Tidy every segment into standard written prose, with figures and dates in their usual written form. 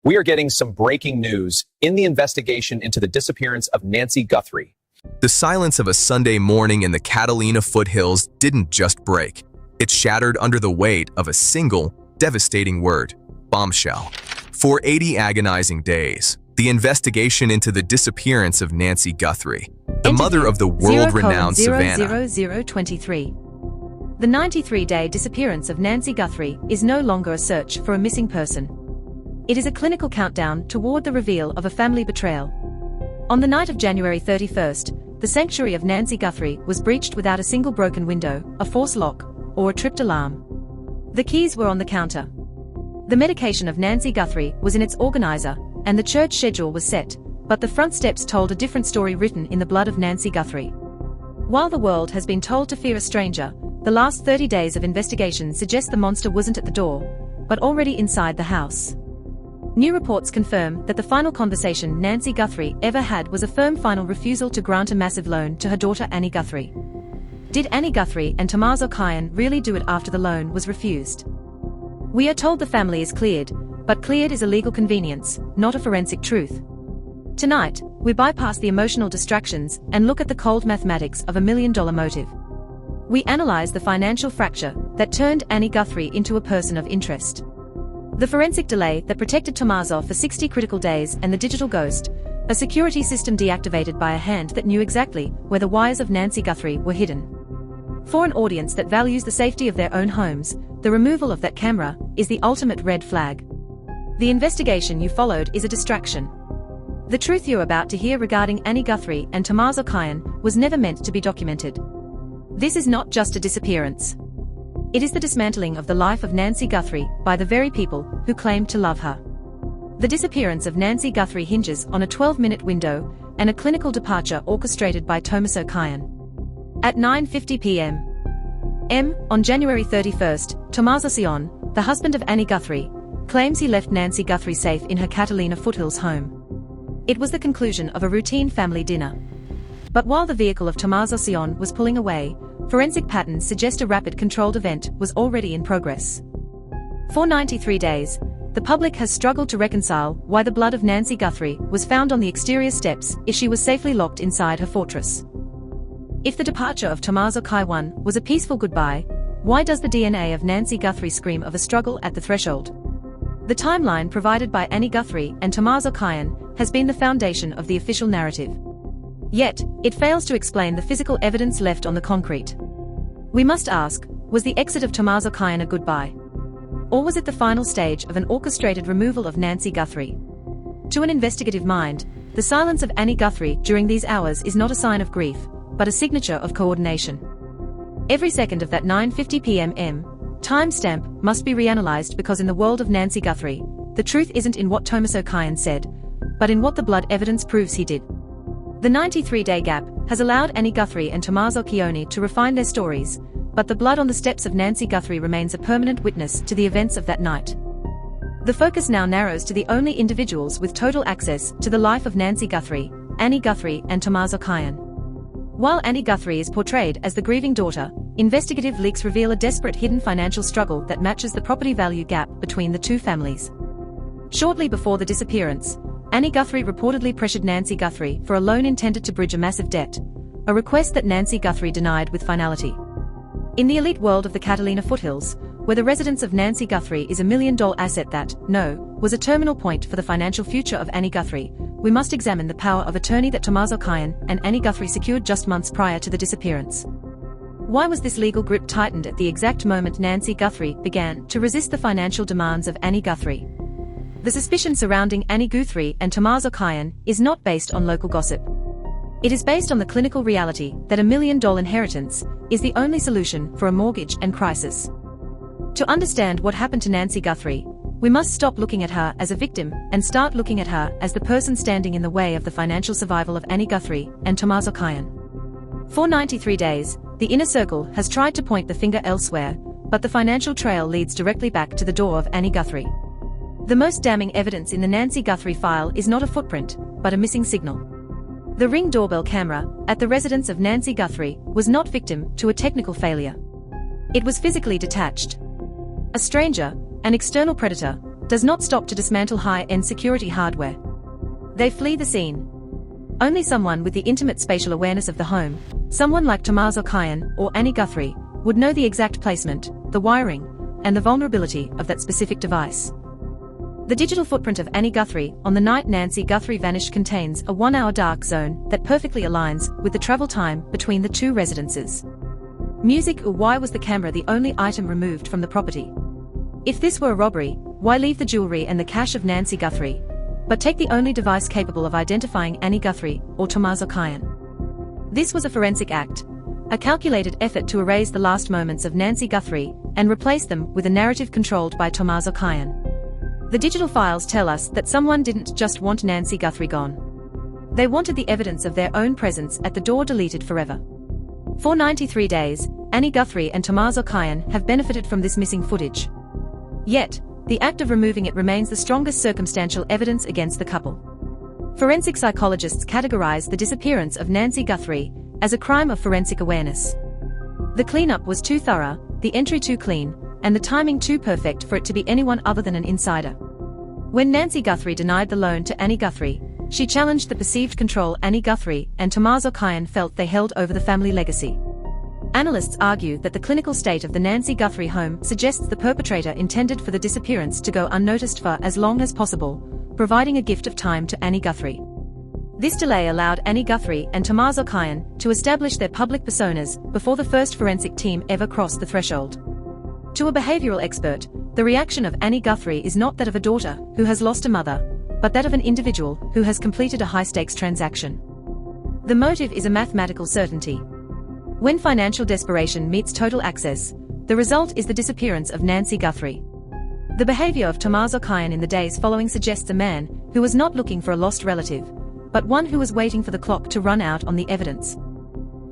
We are getting some breaking news in the investigation into the disappearance of Nancy Guthrie. The silence of a Sunday morning in the Catalina foothills didn't just break. It shattered under the weight of a single, devastating word: bombshell. For 80 agonizing days, the investigation into the disappearance of Nancy Guthrie, the mother of the world-renowned Savannah. 0:0023. The 93-day disappearance of Nancy Guthrie is no longer a search for a missing person. It is a clinical countdown toward the reveal of a family betrayal. On the night of January 31st, the sanctuary of Nancy Guthrie was breached without a single broken window, a forced lock, or a tripped alarm. The keys were on the counter. The medication of Nancy Guthrie was in its organizer, and the church schedule was set, but the front steps told a different story written in the blood of Nancy Guthrie. While the world has been told to fear a stranger, the last 30 days of investigation suggest the monster wasn't at the door, but already inside the house. New reports confirm that the final conversation Nancy Guthrie ever had was a firm final refusal to grant a massive loan to her daughter Annie Guthrie. Did Annie Guthrie and Tommaso Kyan really do it after the loan was refused? We are told the family is cleared, but cleared is a legal convenience, not a forensic truth. Tonight, we bypass the emotional distractions and look at the cold mathematics of $1 million motive. We analyze the financial fracture that turned Annie Guthrie into a person of interest. The forensic delay that protected Tommaso for 60 critical days, and the digital ghost, a security system deactivated by a hand that knew exactly where the wires of Nancy Guthrie were hidden. For an audience that values the safety of their own homes, the removal of that camera is the ultimate red flag. The investigation you followed is a distraction. The truth you're about to hear regarding Annie Guthrie and Tommaso Kyan was never meant to be documented. This is not just a disappearance. It is the dismantling of the life of Nancy Guthrie by the very people who claim to love her. The disappearance of Nancy Guthrie hinges on a 12-minute window and a clinical departure orchestrated by Tommaso Kyan. At 9:50 p.m. on January 31st, Tommaso Sion, the husband of Annie Guthrie, claims he left Nancy Guthrie safe in her Catalina foothills home. It was the conclusion of a routine family dinner. But while the vehicle of Tommaso Sion was pulling away, forensic patterns suggest a rapid controlled event was already in progress. For 93 days, the public has struggled to reconcile why the blood of Nancy Guthrie was found on the exterior steps if she was safely locked inside her fortress. If the departure of Tommaso Kyan was a peaceful goodbye, why does the DNA of Nancy Guthrie scream of a struggle at the threshold? The timeline provided by Annie Guthrie and Tommaso Kyan has been the foundation of the official narrative. Yet, it fails to explain the physical evidence left on the concrete. We must ask, was the exit of Tommaso Kyan a goodbye? Or was it the final stage of an orchestrated removal of Nancy Guthrie? To an investigative mind, the silence of Annie Guthrie during these hours is not a sign of grief, but a signature of coordination. Every second of that 9:50 p.m. timestamp must be reanalyzed, because in the world of Nancy Guthrie, the truth isn't in what Tommaso Kyan said, but in what the blood evidence proves he did. The 93-day gap has allowed Annie Guthrie and Tommaso Kyan to refine their stories, but the blood on the steps of Nancy Guthrie remains a permanent witness to the events of that night. The focus now narrows to the only individuals with total access to the life of Nancy Guthrie, Annie Guthrie and Tommaso Kyan. While Annie Guthrie is portrayed as the grieving daughter, investigative leaks reveal a desperate hidden financial struggle that matches the property value gap between the two families. Shortly before the disappearance, Annie Guthrie reportedly pressured Nancy Guthrie for a loan intended to bridge a massive debt, a request that Nancy Guthrie denied with finality. In the elite world of the Catalina foothills, where the residence of Nancy Guthrie is $1 million asset that, was a terminal point for the financial future of Annie Guthrie, we must examine the power of attorney that Tommaso Kyan and Annie Guthrie secured just months prior to the disappearance. Why was this legal grip tightened at the exact moment Nancy Guthrie began to resist the financial demands of Annie Guthrie? The suspicion surrounding Annie Guthrie and Tommaso Kyan is not based on local gossip. It is based on the clinical reality that $1 million inheritance is the only solution for a mortgage and crisis. To understand what happened to Nancy Guthrie, we must stop looking at her as a victim and start looking at her as the person standing in the way of the financial survival of Annie Guthrie and Tommaso Kyan. For 93 days, the inner circle has tried to point the finger elsewhere, but the financial trail leads directly back to the door of Annie Guthrie. The most damning evidence in the Nancy Guthrie file is not a footprint, but a missing signal. The Ring doorbell camera at the residence of Nancy Guthrie was not victim to a technical failure. It was physically detached. A stranger, an external predator, does not stop to dismantle high-end security hardware. They flee the scene. Only someone with the intimate spatial awareness of the home, someone like Tommaso Caian or Annie Guthrie, would know the exact placement, the wiring, and the vulnerability of that specific device. The digital footprint of Annie Guthrie on the night Nancy Guthrie vanished contains a 1-hour dark zone that perfectly aligns with the travel time between the two residences. Music. Why was the camera the only item removed from the property? If this were a robbery, why leave the jewelry and the cash of Nancy Guthrie, but take the only device capable of identifying Annie Guthrie or Tommaso Caian? This was a forensic act, a calculated effort to erase the last moments of Nancy Guthrie and replace them with a narrative controlled by Tommaso Caian. The digital files tell us that someone didn't just want Nancy Guthrie gone. They wanted the evidence of their own presence at the door deleted forever. For 93 days, Annie Guthrie and Tommaso Caian have benefited from this missing footage. Yet, the act of removing it remains the strongest circumstantial evidence against the couple. Forensic psychologists categorize the disappearance of Nancy Guthrie as a crime of forensic awareness. The cleanup was too thorough, the entry too clean, and the timing too perfect for it to be anyone other than an insider. When Nancy Guthrie denied the loan to Annie Guthrie, she challenged the perceived control Annie Guthrie and Tommaso Caian felt they held over the family legacy. Analysts argue that the clinical state of the Nancy Guthrie home suggests the perpetrator intended for the disappearance to go unnoticed for as long as possible, providing a gift of time to Annie Guthrie. This delay allowed Annie Guthrie and Tommaso Caian to establish their public personas before the first forensic team ever crossed the threshold. To a behavioral expert, the reaction of Annie Guthrie is not that of a daughter who has lost a mother, but that of an individual who has completed a high-stakes transaction. The motive is a mathematical certainty. When financial desperation meets total access, the result is the disappearance of Nancy Guthrie. The behavior of Tommaso Caian in the days following suggests a man who was not looking for a lost relative, but one who was waiting for the clock to run out on the evidence.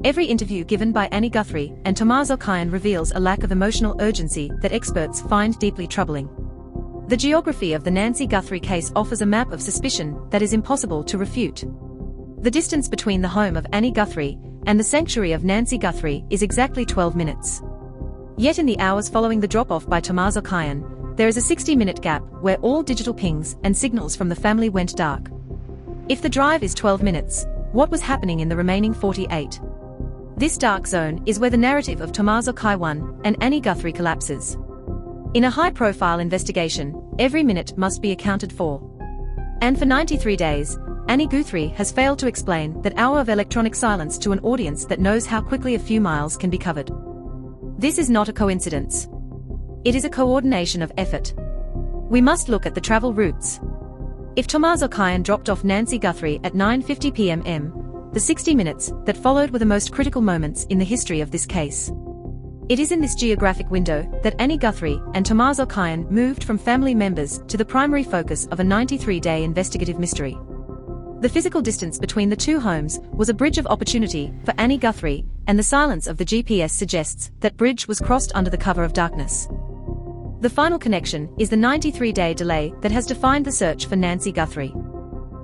Every interview given by Annie Guthrie and Tommaso Caian reveals a lack of emotional urgency that experts find deeply troubling. The geography of the Nancy Guthrie case offers a map of suspicion that is impossible to refute. The distance between the home of Annie Guthrie and the sanctuary of Nancy Guthrie is exactly 12 minutes. Yet in the hours following the drop-off by Tommaso Caian, there is a 60-minute gap where all digital pings and signals from the family went dark. If the drive is 12 minutes, what was happening in the remaining 48? This dark zone is where the narrative of Tommaso Caian and Annie Guthrie collapses. In a high-profile investigation, every minute must be accounted for. And for 93 days, Annie Guthrie has failed to explain that hour of electronic silence to an audience that knows how quickly a few miles can be covered. This is not a coincidence. It is a coordination of effort. We must look at the travel routes. If Tommaso Caian dropped off Nancy Guthrie at 9:50 p.m, the 60 minutes that followed were the most critical moments in the history of this case. It is in this geographic window that Annie Guthrie and Tommaso Caian moved from family members to the primary focus of a 93-day investigative mystery. The physical distance between the two homes was a bridge of opportunity for Annie Guthrie, and the silence of the GPS suggests that bridge was crossed under the cover of darkness. The final connection is the 93-day delay that has defined the search for Nancy Guthrie.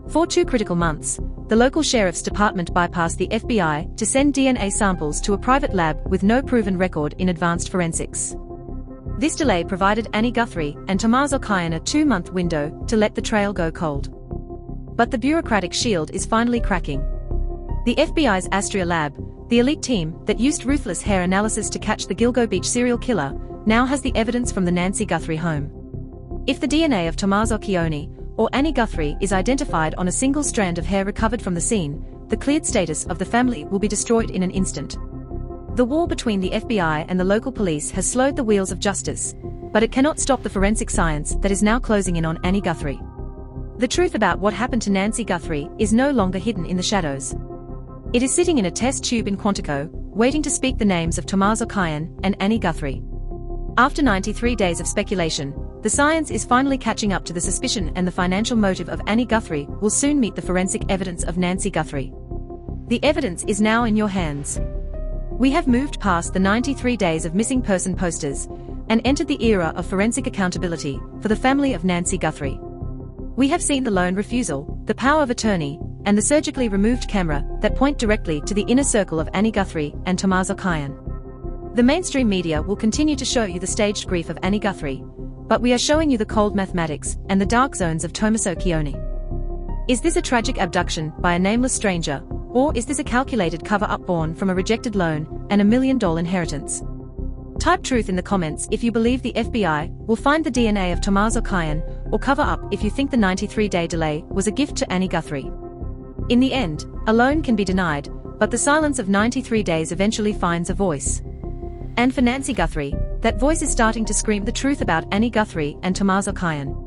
For 2 critical months, the local sheriff's department bypassed the FBI to send DNA samples to a private lab with no proven record in advanced forensics. This delay provided Annie Guthrie and Tommaso Caian a 2-month window to let the trail go cold. But the bureaucratic shield is finally cracking. The FBI's Astria lab, the elite team that used ruthless hair analysis to catch the Gilgo Beach serial killer, now has the evidence from the Nancy Guthrie home. If the DNA of Tommaso Caian or Annie Guthrie is identified on a single strand of hair recovered from the scene, the cleared status of the family will be destroyed in an instant. The war between the FBI and the local police has slowed the wheels of justice, but it cannot stop the forensic science that is now closing in on Annie Guthrie. The truth about what happened to Nancy Guthrie is no longer hidden in the shadows. It is sitting in a test tube in Quantico, waiting to speak the names of Tommaso Caian and Annie Guthrie. After 93 days of speculation, the science is finally catching up to the suspicion, and the financial motive of Annie Guthrie will soon meet the forensic evidence of Nancy Guthrie. The evidence is now in your hands. We have moved past the 93 days of missing person posters and entered the era of forensic accountability for the family of Nancy Guthrie. We have seen the loan refusal, the power of attorney, and the surgically removed camera that point directly to the inner circle of Annie Guthrie and Tommaso Caian. The mainstream media will continue to show you the staged grief of Annie Guthrie, But we are showing you the cold mathematics and the dark zones of Tommaso Chione. Is this a tragic abduction by a nameless stranger, or is this a calculated cover-up born from a rejected loan and $1 million inheritance? Type truth in the comments if you believe the FBI will find the DNA of Tommaso Chione, or cover up if you think the 93-day delay was a gift to Annie Guthrie. In the end, a loan can be denied, but the silence of 93 days eventually finds a voice. And for Nancy Guthrie, that voice is starting to scream the truth about Annie Guthrie and Tommaso Chione.